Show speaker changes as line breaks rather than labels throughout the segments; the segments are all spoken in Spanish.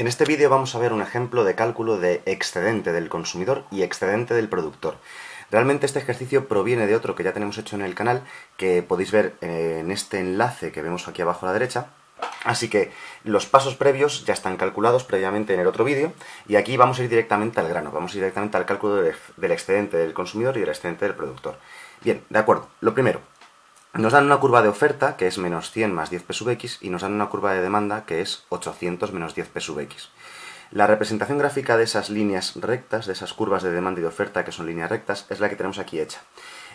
En este vídeo vamos a ver un ejemplo de cálculo de excedente del consumidor y excedente del productor. Realmente este ejercicio proviene de otro que ya tenemos hecho en el canal, que podéis ver en este enlace que vemos aquí abajo a la derecha. Así que los pasos previos ya están calculados previamente en el otro vídeo, y aquí vamos a ir directamente al grano, vamos a ir directamente al cálculo del excedente del consumidor y del excedente del productor. Bien, de acuerdo. Lo primero, nos dan una curva de oferta, que es menos 100 más 10p sub x, y nos dan una curva de demanda, que es 800 menos 10p sub x. La representación gráfica de esas líneas rectas, de esas curvas de demanda y de oferta, que son líneas rectas, es la que tenemos aquí hecha.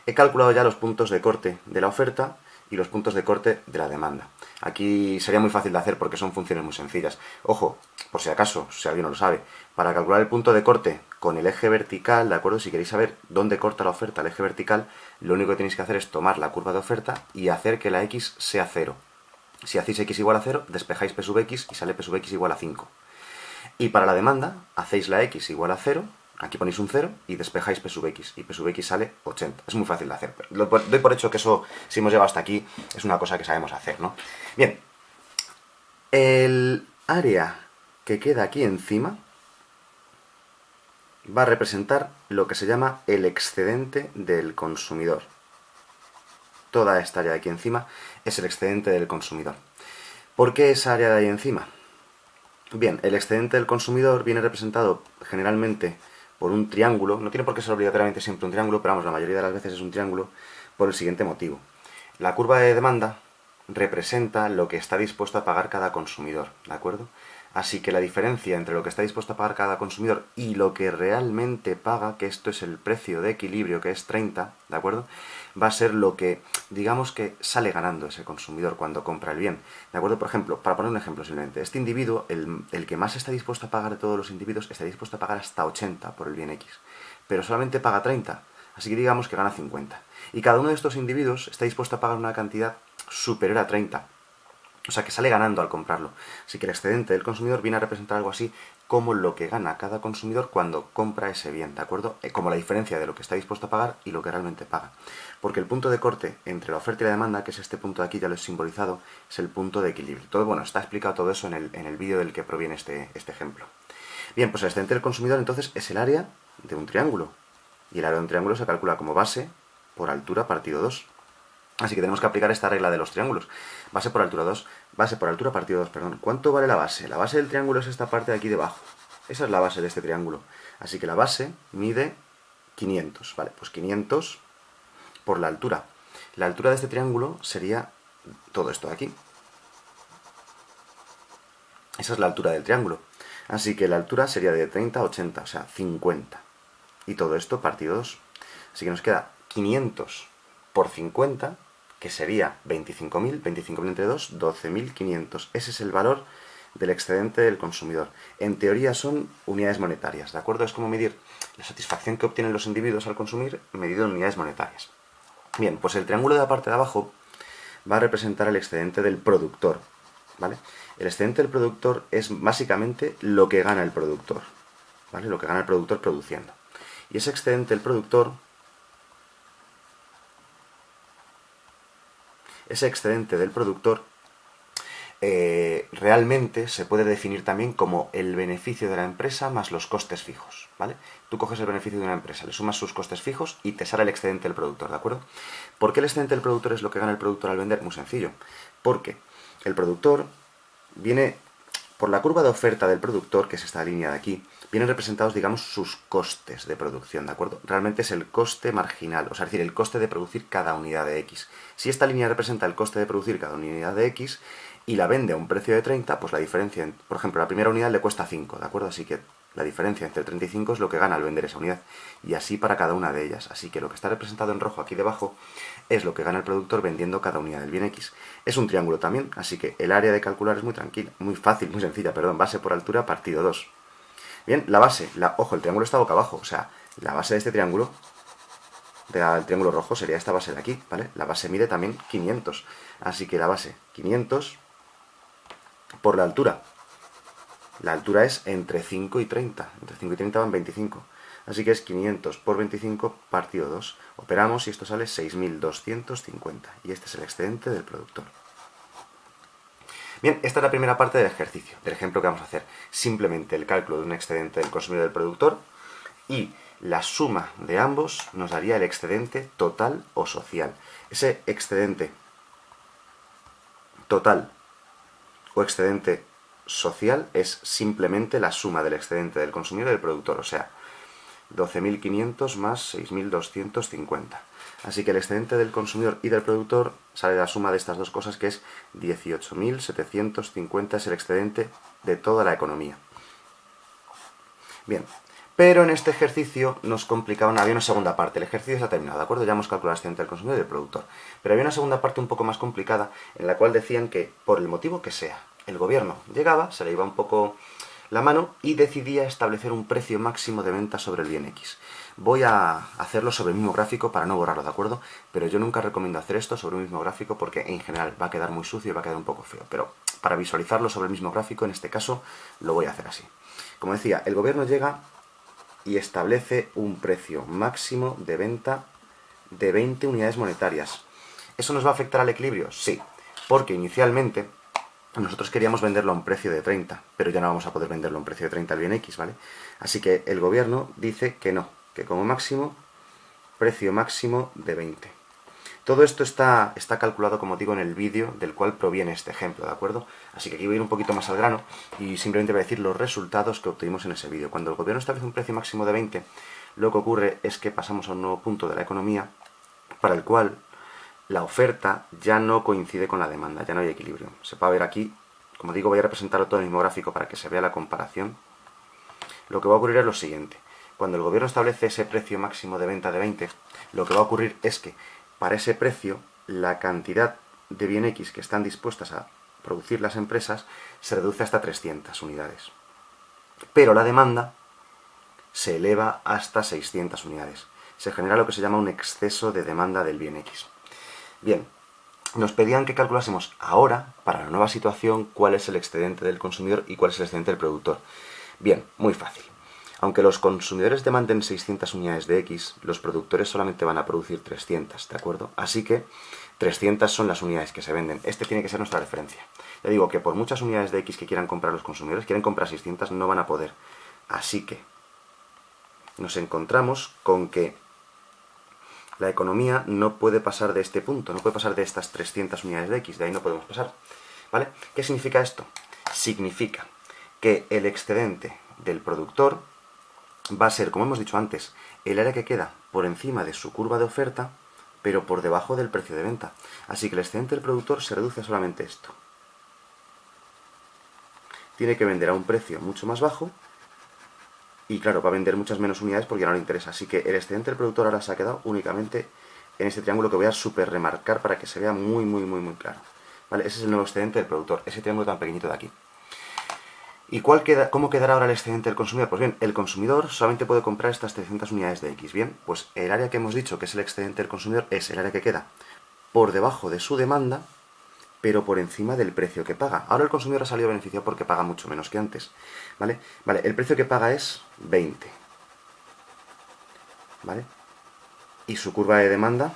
He calculado ya los puntos de corte de la oferta y los puntos de corte de la demanda. Aquí sería muy fácil de hacer porque son funciones muy sencillas. Ojo, por si acaso, si alguien no lo sabe, para calcular el punto de corte con el eje vertical, ¿de acuerdo? Si queréis saber dónde corta la oferta el eje vertical, lo único que tenéis que hacer es tomar la curva de oferta y hacer que la x sea 0. Si hacéis x igual a 0, despejáis p sub x y sale p sub x igual a 5. Y para la demanda, hacéis la x igual a 0, aquí ponéis un 0 y despejáis p sub x, y p sub x sale 80. Es muy fácil de hacer. Doy por hecho que eso, si hemos llegado hasta aquí, es una cosa que sabemos hacer, ¿no? Bien, el área que queda aquí encima va a representar lo que se llama el excedente del consumidor. Toda esta área de aquí encima es el excedente del consumidor. ¿Por qué esa área de ahí encima? Bien, el excedente del consumidor viene representado generalmente por un triángulo. No tiene por qué ser obligatoriamente siempre un triángulo, pero vamos, la mayoría de las veces es un triángulo, por el siguiente motivo. La curva de demanda representa lo que está dispuesto a pagar cada consumidor, ¿de acuerdo? Así que la diferencia entre lo que está dispuesto a pagar cada consumidor y lo que realmente paga, que esto es el precio de equilibrio, que es 30, ¿de acuerdo?, va a ser lo que, digamos, que sale ganando ese consumidor cuando compra el bien, ¿de acuerdo? Por ejemplo, para poner un ejemplo simplemente, este individuo, el que más está dispuesto a pagar de todos los individuos, está dispuesto a pagar hasta 80 por el bien X, pero solamente paga 30, así que digamos que gana 50. Y cada uno de estos individuos está dispuesto a pagar una cantidad superior a 30. O sea, que sale ganando al comprarlo. Así que el excedente del consumidor viene a representar algo así como lo que gana cada consumidor cuando compra ese bien, ¿de acuerdo? Como la diferencia de lo que está dispuesto a pagar y lo que realmente paga. Porque el punto de corte entre la oferta y la demanda, que es este punto de aquí, ya lo he simbolizado, es el punto de equilibrio. Todo, bueno, está explicado todo eso en el vídeo del que proviene este ejemplo. Bien, pues el excedente del consumidor entonces es el área de un triángulo. Y el área de un triángulo se calcula como base por altura partido 2. Así que tenemos que aplicar esta regla de los triángulos. Base por altura 2, base por altura partido 2, perdón. ¿Cuánto vale la base? La base del triángulo es esta parte de aquí debajo. Esa es la base de este triángulo. Así que la base mide 500. Vale, pues 500 por la altura. La altura de este triángulo sería todo esto de aquí. Esa es la altura del triángulo. Así que la altura sería de 30 a 80, o sea, 50. Y todo esto partido 2. Así que nos queda 500 por 50, que sería 25.000, 25.000 entre 2, 12.500. Ese es el valor del excedente del consumidor. En teoría son unidades monetarias, ¿de acuerdo? Es como medir la satisfacción que obtienen los individuos al consumir medido en unidades monetarias. Bien, pues el triángulo de la parte de abajo va a representar el excedente del productor, ¿vale? El excedente del productor es básicamente lo que gana el productor, ¿vale? Lo que gana el productor produciendo. Y ese excedente del productor, realmente se puede definir también como el beneficio de la empresa más los costes fijos, ¿vale? Tú coges el beneficio de una empresa, le sumas sus costes fijos y te sale el excedente del productor, ¿de acuerdo? ¿Por qué el excedente del productor es lo que gana el productor al vender? Muy sencillo. Porque el productor viene, por la curva de oferta del productor, que es esta línea de aquí, vienen representados, digamos, sus costes de producción, ¿de acuerdo? Realmente es el coste marginal, o sea, es decir, el coste de producir cada unidad de X. Si esta línea representa el coste de producir cada unidad de X y la vende a un precio de 30, pues la diferencia, por ejemplo, la primera unidad le cuesta 5, ¿de acuerdo? Así que la diferencia entre 35 es lo que gana al vender esa unidad, y así para cada una de ellas. Así que lo que está representado en rojo aquí debajo es lo que gana el productor vendiendo cada unidad del bien X. Es un triángulo también, así que el área de calcular es muy tranquila, muy fácil, muy sencilla, perdón, base por altura partido 2. Bien, la base, ojo, el triángulo está boca abajo, o sea, la base de este triángulo, del triángulo rojo, sería esta base de aquí, ¿vale? La base mide también 500, así que la base 500 por la altura. La altura es entre 5 y 30. Entre 5 y 30 van 25. Así que es 500 por 25 partido 2. Operamos y esto sale 6.250. Y este es el excedente del productor. Bien, esta es la primera parte del ejercicio, del ejemplo que vamos a hacer. Simplemente el cálculo de un excedente del consumidor y del productor, y la suma de ambos nos daría el excedente total o social. Ese excedente total o excedente social es simplemente la suma del excedente del consumidor y del productor, o sea, 12.500 más 6.250. Así que el excedente del consumidor y del productor sale la suma de estas dos cosas, que es 18.750, es el excedente de toda la economía. Bien, pero en este ejercicio nos complicaban, había una segunda parte, el ejercicio está terminado, ¿de acuerdo? Ya hemos calculado el excedente del consumidor y del productor. Pero había una segunda parte un poco más complicada, en la cual decían que, por el motivo que sea, el gobierno llegaba, se le iba un poco la mano y decidía establecer un precio máximo de venta sobre el bien X. Voy a hacerlo sobre el mismo gráfico para no borrarlo, ¿de acuerdo? Pero yo nunca recomiendo hacer esto sobre un mismo gráfico porque en general va a quedar muy sucio y va a quedar un poco feo. Pero para visualizarlo sobre el mismo gráfico, en este caso, lo voy a hacer así. Como decía, el gobierno llega y establece un precio máximo de venta de 20 unidades monetarias. ¿Eso nos va a afectar al equilibrio? Sí, porque inicialmente nosotros queríamos venderlo a un precio de 30, pero ya no vamos a poder venderlo a un precio de 30 al bien X, ¿vale? Así que el gobierno dice que no, que como máximo, precio máximo de 20. Todo esto está calculado, como digo, en el vídeo del cual proviene este ejemplo, ¿de acuerdo? Así que aquí voy a ir un poquito más al grano y simplemente voy a decir los resultados que obtuvimos en ese vídeo. Cuando el gobierno establece un precio máximo de 20, lo que ocurre es que pasamos a un nuevo punto de la economía para el cual la oferta ya no coincide con la demanda, ya no hay equilibrio. Se puede ver aquí, como digo, voy a representarlo todo en el mismo gráfico para que se vea la comparación. Lo que va a ocurrir es lo siguiente. Cuando el gobierno establece ese precio máximo de venta de 20, lo que va a ocurrir es que para ese precio la cantidad de bien X que están dispuestas a producir las empresas se reduce hasta 300 unidades. Pero la demanda se eleva hasta 600 unidades. Se genera lo que se llama un exceso de demanda del bien X. Bien, nos pedían que calculásemos ahora, para la nueva situación, cuál es el excedente del consumidor y cuál es el excedente del productor. Bien, muy fácil. Aunque los consumidores demanden 600 unidades de X, los productores solamente van a producir 300, ¿de acuerdo? Así que 300 son las unidades que se venden. Este tiene que ser nuestra referencia. Ya digo que por muchas unidades de X que quieran comprar los consumidores, quieren comprar 600, no van a poder. Así que nos encontramos con que la economía no puede pasar de este punto, no puede pasar de estas 300 unidades de X, de ahí no podemos pasar, ¿vale? ¿Qué significa esto? Significa que el excedente del productor va a ser, como hemos dicho antes, el área que queda por encima de su curva de oferta, pero por debajo del precio de venta. Así que el excedente del productor se reduce a solamente esto. Tiene que vender a un precio mucho más bajo y claro, va a vender muchas menos unidades porque no le interesa. Así que el excedente del productor ahora se ha quedado únicamente en este triángulo que voy a super remarcar para que se vea muy claro. ¿Vale? Ese es el nuevo excedente del productor, ese triángulo tan pequeñito de aquí. ¿Y cómo quedará ahora el excedente del consumidor? Pues bien, el consumidor solamente puede comprar estas 300 unidades de X. Bien, pues el área que hemos dicho que es el excedente del consumidor es el área que queda por debajo de su demanda, pero por encima del precio que paga. Ahora el consumidor ha salido beneficiado porque paga mucho menos que antes. ¿Vale? Vale, el precio que paga es 20. ¿Vale? Y su curva de demanda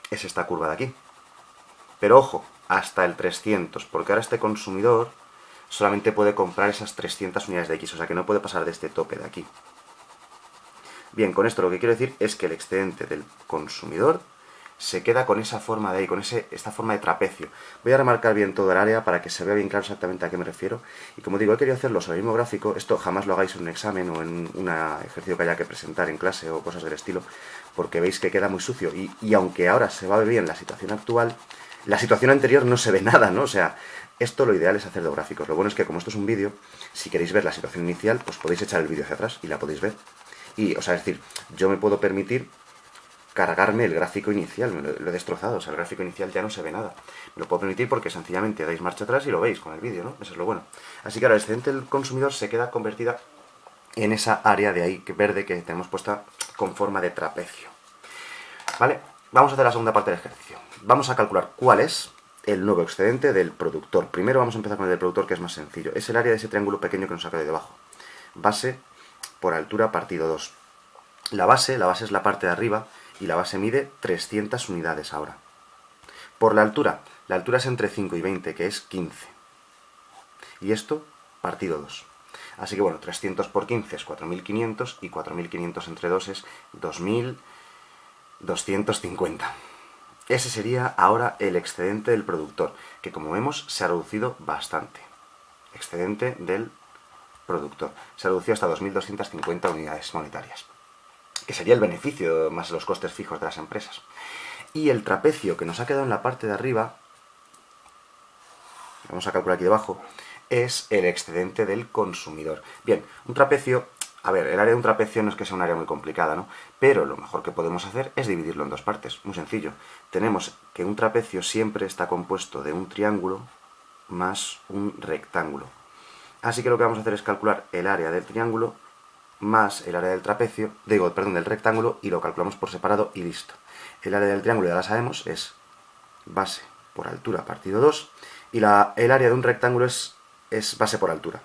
es esta curva de aquí. Pero ojo, hasta el 300, porque ahora este consumidor solamente puede comprar esas 300 unidades de X, o sea que no puede pasar de este tope de aquí. Bien, con esto lo que quiero decir es que el excedente del consumidor se queda con esa forma de ahí, con esta forma de trapecio. Voy a remarcar bien todo el área para que se vea bien claro exactamente a qué me refiero. Y como digo, he querido hacerlo sobre el mismo gráfico. Esto jamás lo hagáis en un examen o en un ejercicio que haya que presentar en clase o cosas del estilo, porque veis que queda muy sucio. Y aunque ahora se va a ver bien la situación actual, la situación anterior no se ve nada, ¿no? O sea, esto lo ideal es hacerlo gráficos. Lo bueno es que como esto es un vídeo, si queréis ver la situación inicial, pues podéis echar el vídeo hacia atrás y la podéis ver. Y, o sea, es decir, yo me puedo permitir cargarme el gráfico inicial, lo he destrozado, o sea, el gráfico inicial ya no se ve nada. Me lo puedo permitir porque sencillamente dais marcha atrás y lo veis con el vídeo, ¿no? Eso es lo bueno. Así que ahora el excedente del consumidor se queda convertida en esa área de ahí verde que tenemos puesta con forma de trapecio. ¿Vale? Vamos a hacer la segunda parte del ejercicio. Vamos a calcular cuál es el nuevo excedente del productor. Primero vamos a empezar con el del productor, que es más sencillo. Es el área de ese triángulo pequeño que nos saca de debajo. Base por altura partido 2. La base es la parte de arriba y la base mide 300 unidades ahora. Por la altura es entre 5 y 20, que es 15. Y esto partido 2. Así que bueno, 300 por 15 es 4.500 y 4.500 entre 2 es 2.250. Ese sería ahora el excedente del productor, que como vemos se ha reducido bastante. Excedente del productor. Se ha reducido hasta 2.250 unidades monetarias, que sería el beneficio más los costes fijos de las empresas. Y el trapecio que nos ha quedado en la parte de arriba, vamos a calcular aquí debajo, es el excedente del consumidor. Bien, un trapecio, a ver, el área de un trapecio no es que sea un área muy complicada, ¿no? Pero lo mejor que podemos hacer es dividirlo en dos partes, muy sencillo. Tenemos que un trapecio siempre está compuesto de un triángulo más un rectángulo. Así que lo que vamos a hacer es calcular el área del triángulo más el área del trapecio, del rectángulo, y lo calculamos por separado y listo. El área del triángulo ya la sabemos, es base por altura partido 2, y el área de un rectángulo es base por altura.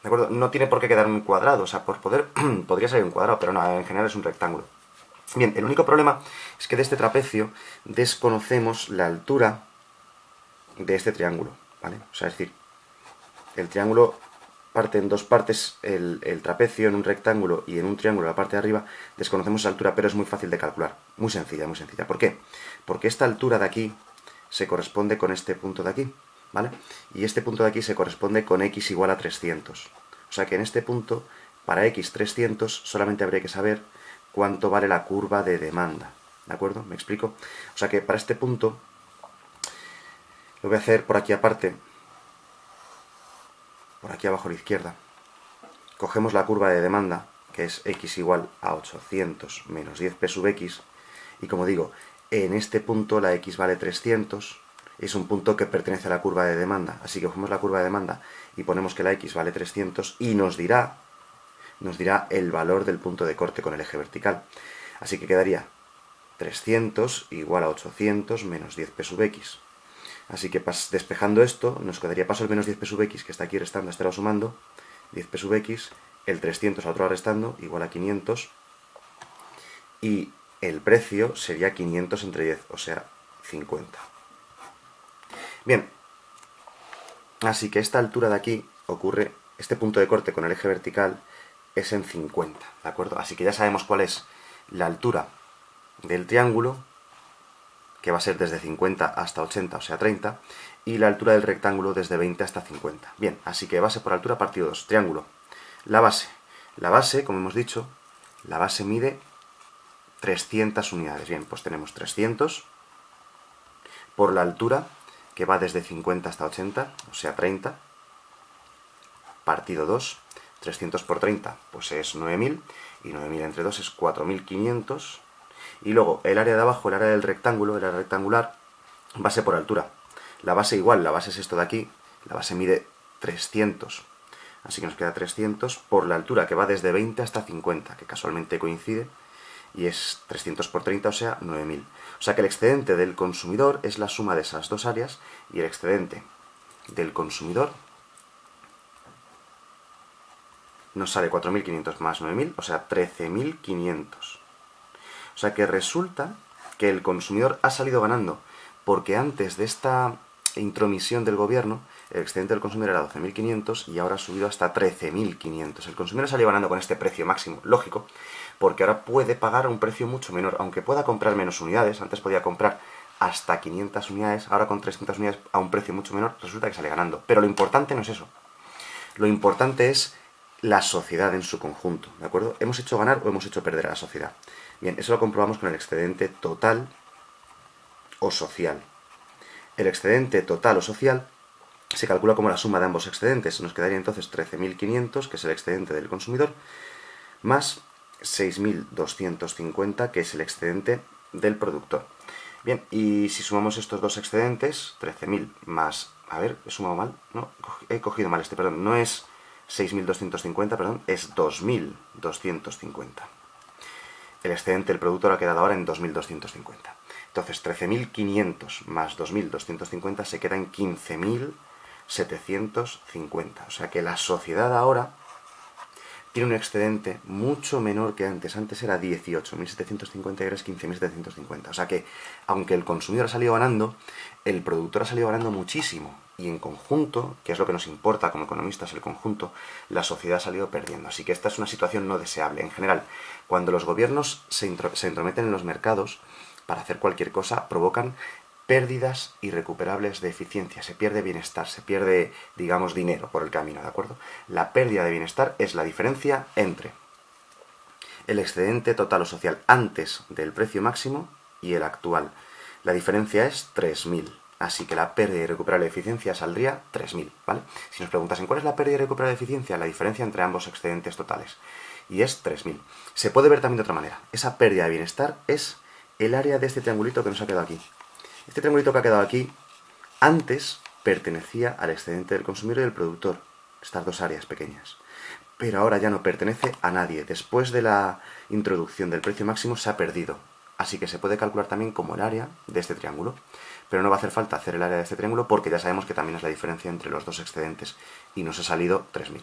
¿De acuerdo? No tiene por qué quedar un cuadrado, o sea, por poder podría salir un cuadrado, pero no, en general es un rectángulo. Bien, el único problema es que de este trapecio desconocemos la altura de este triángulo, ¿vale? O sea, es decir, el triángulo parte en dos partes, el trapecio en un rectángulo y en un triángulo, la parte de arriba, desconocemos esa altura, pero es muy fácil de calcular. Muy sencilla, muy sencilla. ¿Por qué? Porque esta altura de aquí se corresponde con este punto de aquí, ¿vale? Y este punto de aquí se corresponde con x igual a 300. O sea que en este punto, para x 300, solamente habría que saber cuánto vale la curva de demanda. ¿De acuerdo? ¿Me explico? O sea que para este punto, lo voy a hacer por aquí aparte, por aquí abajo a la izquierda. Cogemos la curva de demanda, que es x igual a 800 menos 10p sub x, y como digo, en este punto la x vale 300, es un punto que pertenece a la curva de demanda, así que cogemos la curva de demanda y ponemos que la x vale 300 y nos dirá el valor del punto de corte con el eje vertical. Así que quedaría 300 igual a 800 menos 10p sub x. Así que despejando esto, nos quedaría paso el menos 10p sub x, que está aquí restando, este lado sumando, 10p sub x, el 300 al otro lado restando, igual a 500, y el precio sería 500 entre 10, o sea, 50. Bien, así que esta altura de aquí ocurre, este punto de corte con el eje vertical es en 50, ¿de acuerdo? Así que ya sabemos cuál es la altura del triángulo, que va a ser desde 50 hasta 80, o sea 30, y la altura del rectángulo desde 20 hasta 50. Bien, así que base por altura partido 2, triángulo. La base, como hemos dicho, la base mide 300 unidades. Bien, pues tenemos 300 por la altura, que va desde 50 hasta 80, o sea 30, partido 2, 300 por 30, pues es 9.000, y 9.000 entre 2 es 4.500, y luego el área de abajo, el área del rectángulo, el área rectangular, base por altura. La base igual, la base es esto de aquí, la base mide 300, así que nos queda 300 por la altura, que va desde 20 hasta 50, que casualmente coincide, y es 300 por 30, o sea 9.000. O sea que el excedente del consumidor es la suma de esas dos áreas, y el excedente del consumidor nos sale 4.500 más 9.000, o sea 13.500. O sea que resulta que el consumidor ha salido ganando, porque antes de esta intromisión del gobierno, el excedente del consumidor era 12.500 y ahora ha subido hasta 13.500. El consumidor ha salido ganando con este precio máximo, lógico, porque ahora puede pagar a un precio mucho menor, aunque pueda comprar menos unidades. Antes podía comprar hasta 500 unidades, ahora con 300 unidades a un precio mucho menor, resulta que sale ganando. Pero lo importante no es eso. Lo importante es la sociedad en su conjunto, ¿de acuerdo? ¿Hemos hecho ganar o hemos hecho perder a la sociedad? Bien, eso lo comprobamos con el excedente total o social. El excedente total o social se calcula como la suma de ambos excedentes. Nos quedaría entonces 13.500, que es el excedente del consumidor, más 6.250, que es el excedente del productor. Bien, y si sumamos estos dos excedentes, 13.000 más... A ver, he sumado mal, no, he cogido mal perdón, no es 6.250, perdón, es 2.250. El excedente del productor ha quedado ahora en 2.250. Entonces, 13.500 más 2.250 se queda en 15.750. O sea que la sociedad ahora tiene un excedente mucho menor que antes. Antes era 18.750 y ahora es 15.750. O sea que, aunque el consumidor ha salido ganando, el productor ha salido ganando muchísimo y en conjunto, que es lo que nos importa como economistas, el conjunto, la sociedad ha salido perdiendo. Así que esta es una situación no deseable. En general, cuando los gobiernos se entrometen en los mercados para hacer cualquier cosa, provocan pérdidas irrecuperables de eficiencia. Se pierde bienestar, se pierde, digamos, dinero por el camino, ¿de acuerdo? La pérdida de bienestar es la diferencia entre el excedente total o social antes del precio máximo y el actual. La diferencia es 3.000. Así que la pérdida irrecuperable de eficiencia saldría 3.000, ¿vale? Si nos preguntasen cuál es la pérdida irrecuperable de eficiencia, la diferencia entre ambos excedentes totales. Y es 3.000. Se puede ver también de otra manera. Esa pérdida de bienestar es el área de este triangulito que nos ha quedado aquí. Este triangulito que ha quedado aquí, antes pertenecía al excedente del consumidor y del productor. Estas dos áreas pequeñas. Pero ahora ya no pertenece a nadie. Después de la introducción del precio máximo se ha perdido. Así que se puede calcular también como el área de este triángulo. Pero no va a hacer falta hacer el área de este triángulo porque ya sabemos que también es la diferencia entre los dos excedentes. Y nos ha salido 3.000.